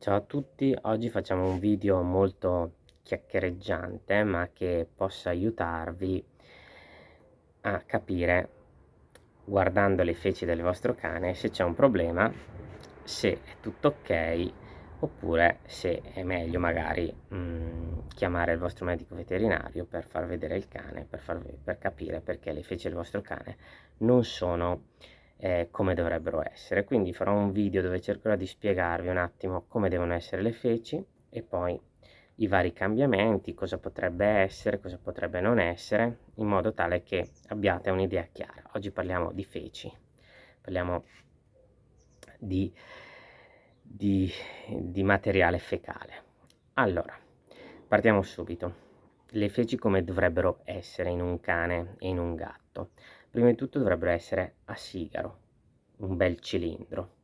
Ciao a tutti, oggi facciamo un video molto chiacchiereggiante, ma che possa aiutarvi a capire, guardando le feci del vostro cane, se c'è un problema, se è tutto ok, oppure se è meglio magari chiamare il vostro medico veterinario per far vedere il cane, per capire perché le feci del vostro cane non sono come dovrebbero essere. Quindi farò un video dove cercherò di spiegarvi un attimo come devono essere le feci e poi i vari cambiamenti, cosa potrebbe essere, cosa potrebbe non essere, in modo tale che abbiate un'idea chiara. Oggi parliamo di feci, parliamo di, di, di materiale fecale. Allora, partiamo subito. Le feci come dovrebbero essere in un cane e in un gatto? Prima di tutto dovrebbero essere a sigaro, un bel cilindro.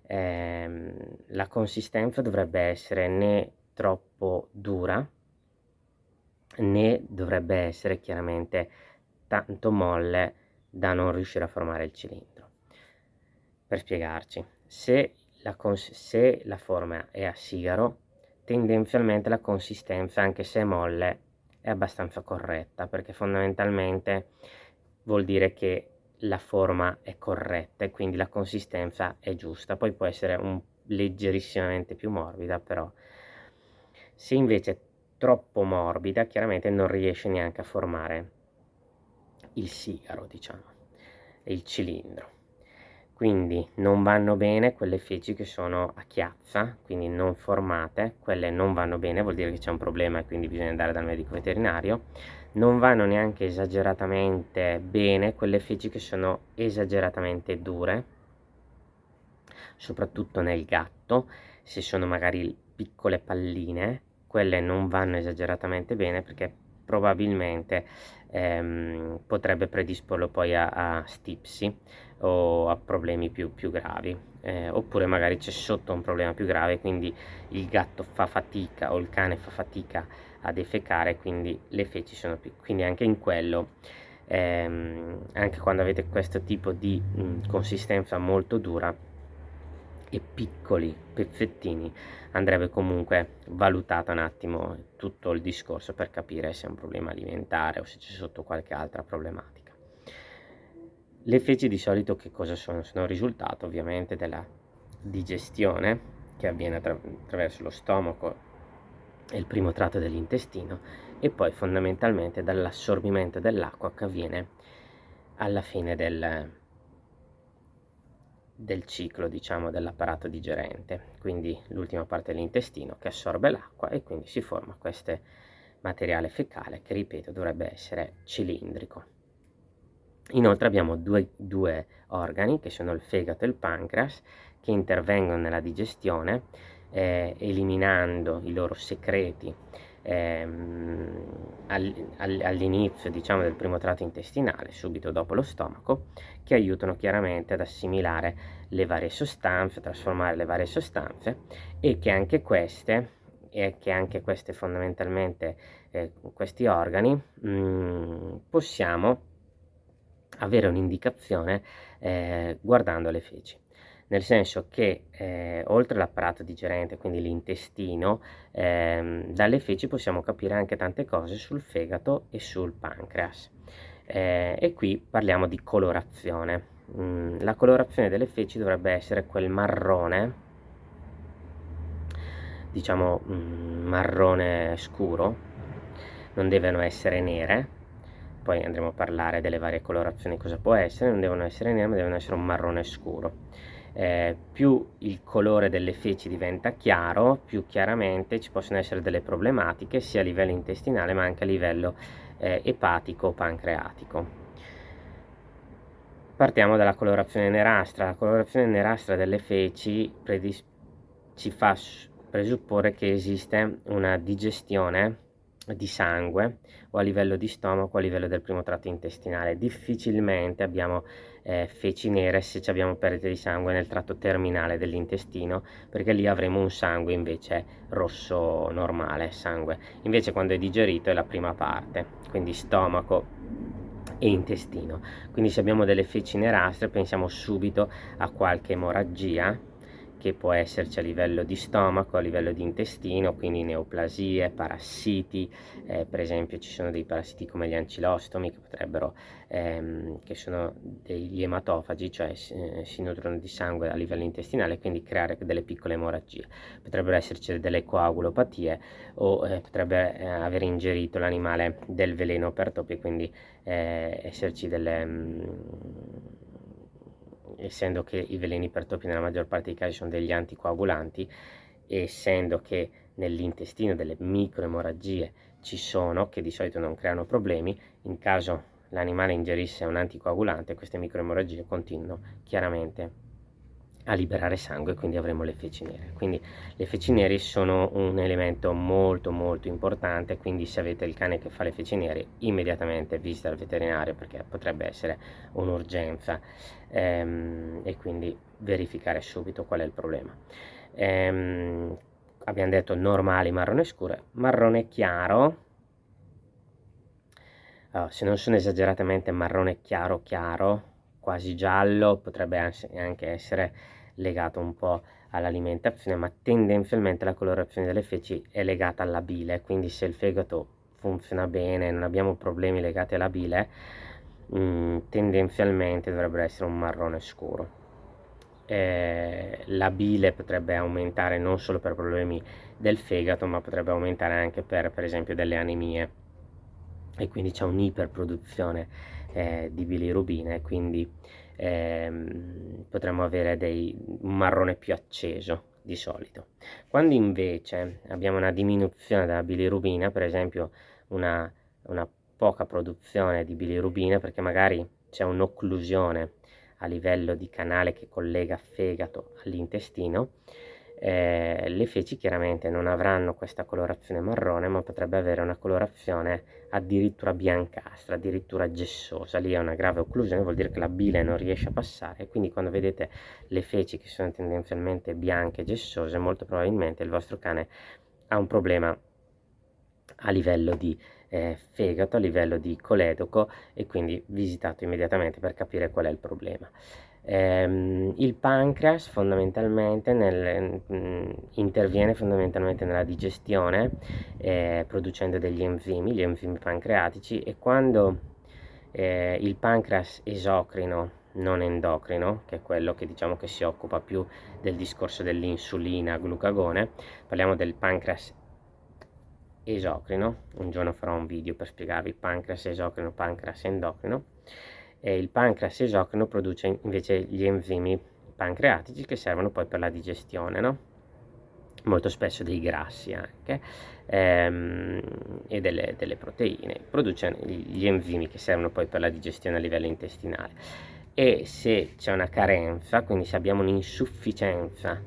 La consistenza dovrebbe essere né troppo dura, né dovrebbe essere chiaramente tanto molle da non riuscire a formare il cilindro. Per spiegarci, se la forma è a sigaro, tendenzialmente la consistenza, anche se è molle, è abbastanza corretta, perché fondamentalmente vuol dire che la forma è corretta e quindi la consistenza è giusta. Poi può essere leggerissimamente più morbida, però se invece è troppo morbida, chiaramente non riesce neanche a formare il sigaro, diciamo, il cilindro. Quindi non vanno bene quelle feci che sono a chiazza, quindi non formate, quelle non vanno bene, vuol dire che c'è un problema e quindi bisogna andare dal medico veterinario. Non vanno neanche esageratamente bene quelle feci che sono esageratamente dure, soprattutto nel gatto. Se sono magari piccole palline, quelle non vanno esageratamente bene, perché probabilmente potrebbe predisporlo poi a stipsi o a problemi più gravi, oppure magari c'è sotto un problema più grave, quindi il gatto fa fatica o il cane fa fatica a defecare, quindi le feci sono più, quindi anche in quello, anche quando avete questo tipo di consistenza molto dura e piccoli pezzettini, andrebbe comunque valutato un attimo tutto il discorso per capire se è un problema alimentare o se c'è sotto qualche altra problematica. Le feci di solito che cosa sono? Sono il risultato ovviamente della digestione che avviene attraverso lo stomaco e il primo tratto dell'intestino, e poi fondamentalmente dall'assorbimento dell'acqua che avviene alla fine del ciclo, diciamo, dell'apparato digerente, quindi l'ultima parte dell'intestino che assorbe l'acqua e quindi si forma questo materiale fecale che, ripeto, dovrebbe essere cilindrico. Inoltre abbiamo due organi che sono il fegato e il pancreas, che intervengono nella digestione, eliminando i loro secreti all'inizio, diciamo, del primo tratto intestinale, subito dopo lo stomaco, che aiutano chiaramente ad assimilare le varie sostanze, trasformare le varie sostanze, e che anche queste fondamentalmente, questi organi, possiamo avere un'indicazione guardando le feci. Nel senso che oltre all'apparato digerente, quindi l'intestino, dalle feci possiamo capire anche tante cose sul fegato e sul pancreas. E qui parliamo di colorazione. La colorazione delle feci dovrebbe essere quel marrone, diciamo marrone scuro, non devono essere nere. Poi andremo a parlare delle varie colorazioni, cosa può essere, non devono essere nere ma devono essere un marrone scuro. Più il colore delle feci diventa chiaro, più chiaramente ci possono essere delle problematiche sia a livello intestinale ma anche a livello epatico o pancreatico. Partiamo dalla colorazione nerastra. La colorazione nerastra delle feci ci fa presupporre che esiste una digestione di sangue o a livello di stomaco o a livello del primo tratto intestinale. Difficilmente abbiamo feci nere se abbiamo perdite di sangue nel tratto terminale dell'intestino, perché lì avremo un sangue invece rosso normale, sangue. Invece quando è digerito è la prima parte, quindi stomaco e intestino. Quindi se abbiamo delle feci nerastre pensiamo subito a qualche emorragia che può esserci a livello di stomaco, a livello di intestino, quindi neoplasie, parassiti, per esempio ci sono dei parassiti come gli ancilostomi che potrebbero, che sono degli ematofagi, cioè si nutrono di sangue a livello intestinale, quindi creare delle piccole emorragie. Potrebbero esserci delle coagulopatie o potrebbe aver ingerito l'animale del veleno per topi, quindi esserci essendo che i veleni per topi nella maggior parte dei casi sono degli anticoagulanti, e essendo che nell'intestino delle microemorragie ci sono, che di solito non creano problemi, in caso l'animale ingerisse un anticoagulante, queste microemorragie continuano chiaramente a liberare sangue, quindi avremo le feci nere. Quindi le feci nere sono un elemento molto molto importante, quindi se avete il cane che fa le feci nere, immediatamente visita il veterinario, perché potrebbe essere un'urgenza, e quindi verificare subito qual è il problema. Abbiamo detto normali, marrone scure, marrone chiaro. Allora, se non sono esageratamente marrone chiaro chiaro, quasi giallo, potrebbe anche essere legato un po' all'alimentazione, ma tendenzialmente la colorazione delle feci è legata alla bile, quindi se il fegato funziona bene, non abbiamo problemi legati alla bile, tendenzialmente dovrebbe essere un marrone scuro. La bile potrebbe aumentare non solo per problemi del fegato, ma potrebbe aumentare anche per esempio delle anemie, e quindi c'è un'iperproduzione di bilirubina, e quindi potremmo avere un marrone più acceso di solito. Quando invece abbiamo una diminuzione della bilirubina, per esempio una poca produzione di bilirubina, perché magari c'è un'occlusione a livello di canale che collega fegato all'intestino, le feci chiaramente non avranno questa colorazione marrone, ma potrebbe avere una colorazione addirittura biancastra, addirittura gessosa. Lì è una grave occlusione, vuol dire che la bile non riesce a passare, quindi quando vedete le feci che sono tendenzialmente bianche e gessose, molto probabilmente il vostro cane ha un problema a livello di fegato, a livello di coledoco, e quindi visitato immediatamente per capire qual è il problema. Il pancreas fondamentalmente interviene fondamentalmente nella digestione, producendo degli enzimi, gli enzimi pancreatici, e quando il pancreas esocrino, non endocrino, che è quello che diciamo che si occupa più del discorso dell'insulina, glucagone, parliamo del pancreas esocrino. Un giorno farò un video per spiegarvi pancreas esocrino, pancreas endocrino. E il pancreas esocrino produce invece gli enzimi pancreatici che servono poi per la digestione, no? Molto spesso dei grassi anche, e delle proteine, produce gli enzimi che servono poi per la digestione a livello intestinale. E se c'è una carenza, quindi se abbiamo un'insufficienza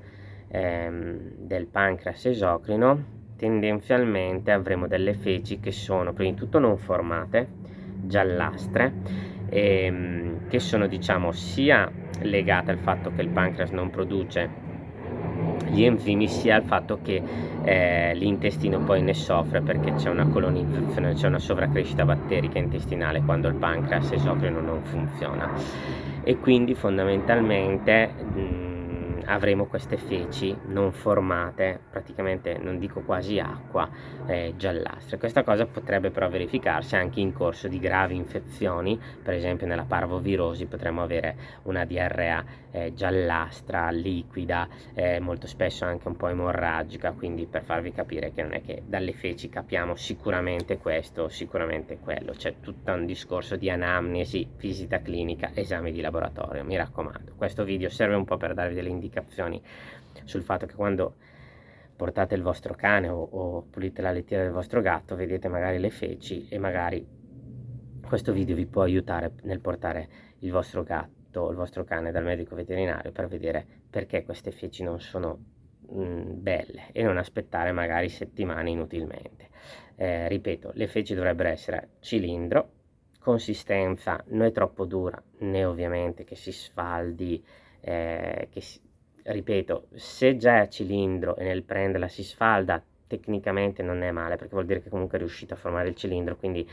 del pancreas esocrino, tendenzialmente avremo delle feci che sono prima di tutto non formate, giallastre, che sono diciamo sia legate al fatto che il pancreas non produce gli enzimi, sia al fatto che l'intestino poi ne soffre, perché c'è una colonizzazione, c'è una sovracrescita batterica intestinale quando il pancreas esocrino non funziona, e quindi fondamentalmente avremo queste feci non formate, praticamente non dico quasi acqua, giallastre. Questa cosa potrebbe però verificarsi anche in corso di gravi infezioni, per esempio nella parvovirosi potremmo avere una diarrea giallastra, liquida, molto spesso anche un po' emorragica, quindi per farvi capire che non è che dalle feci capiamo sicuramente questo, sicuramente quello, c'è tutto un discorso di anamnesi, visita clinica, esami di laboratorio. Mi raccomando, questo video serve un po' per darvi delle indicazioni sul fatto che quando portate il vostro cane o pulite la lettiera del vostro gatto, vedete magari le feci, e magari questo video vi può aiutare nel portare il vostro gatto o il vostro cane dal medico veterinario per vedere perché queste feci non sono belle, e non aspettare magari settimane inutilmente. Ripeto, le feci dovrebbero essere cilindro, consistenza né troppo dura né ovviamente che si sfaldi, ripeto, se già è a cilindro e nel prenderla si sfalda, tecnicamente non è male, perché vuol dire che comunque è riuscito a formare il cilindro, quindi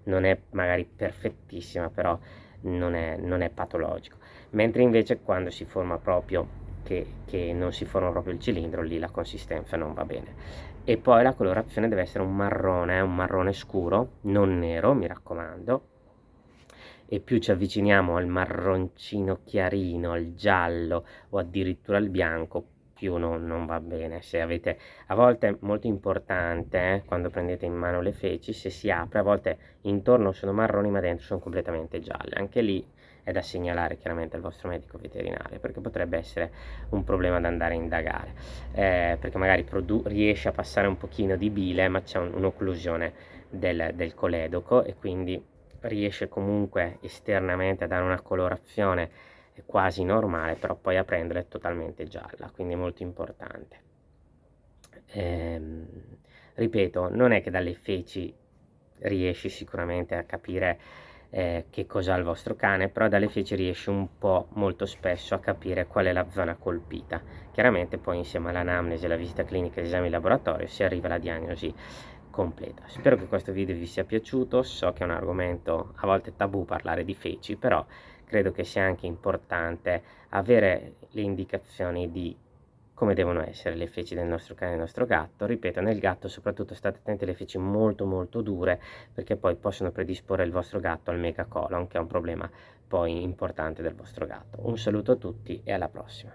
non è magari perfettissima, però non è patologico. Mentre invece quando si forma proprio che non si forma proprio il cilindro, lì la consistenza non va bene. E poi la colorazione deve essere un marrone scuro, non nero, mi raccomando, e più ci avviciniamo al marroncino chiarino, al giallo o addirittura al bianco, più non va bene. Se avete, a volte è molto importante, quando prendete in mano le feci, se si apre, a volte intorno sono marroni ma dentro sono completamente gialle. Anche lì è da segnalare chiaramente al vostro medico veterinario, perché potrebbe essere un problema da andare a indagare, perché magari riesce a passare un pochino di bile, ma c'è un'occlusione del coledoco e quindi riesce comunque esternamente a dare una colorazione quasi normale, però poi aprendola è totalmente gialla, quindi è molto importante. Ehm, Ripeto, non è che dalle feci riesci sicuramente a capire che cos'ha il vostro cane, però dalle feci riesci un po' molto spesso a capire qual è la zona colpita. Chiaramente poi insieme all'anamnesi, alla visita clinica e agli esami di laboratorio si arriva alla diagnosi completa. Spero che questo video vi sia piaciuto, so che è un argomento a volte tabù parlare di feci, però credo che sia anche importante avere le indicazioni di come devono essere le feci del nostro cane e del nostro gatto. Ripeto, nel gatto soprattutto state attenti alle feci molto molto dure, perché poi possono predisporre il vostro gatto al megacolon, che è un problema poi importante del vostro gatto. Un saluto a tutti e alla prossima.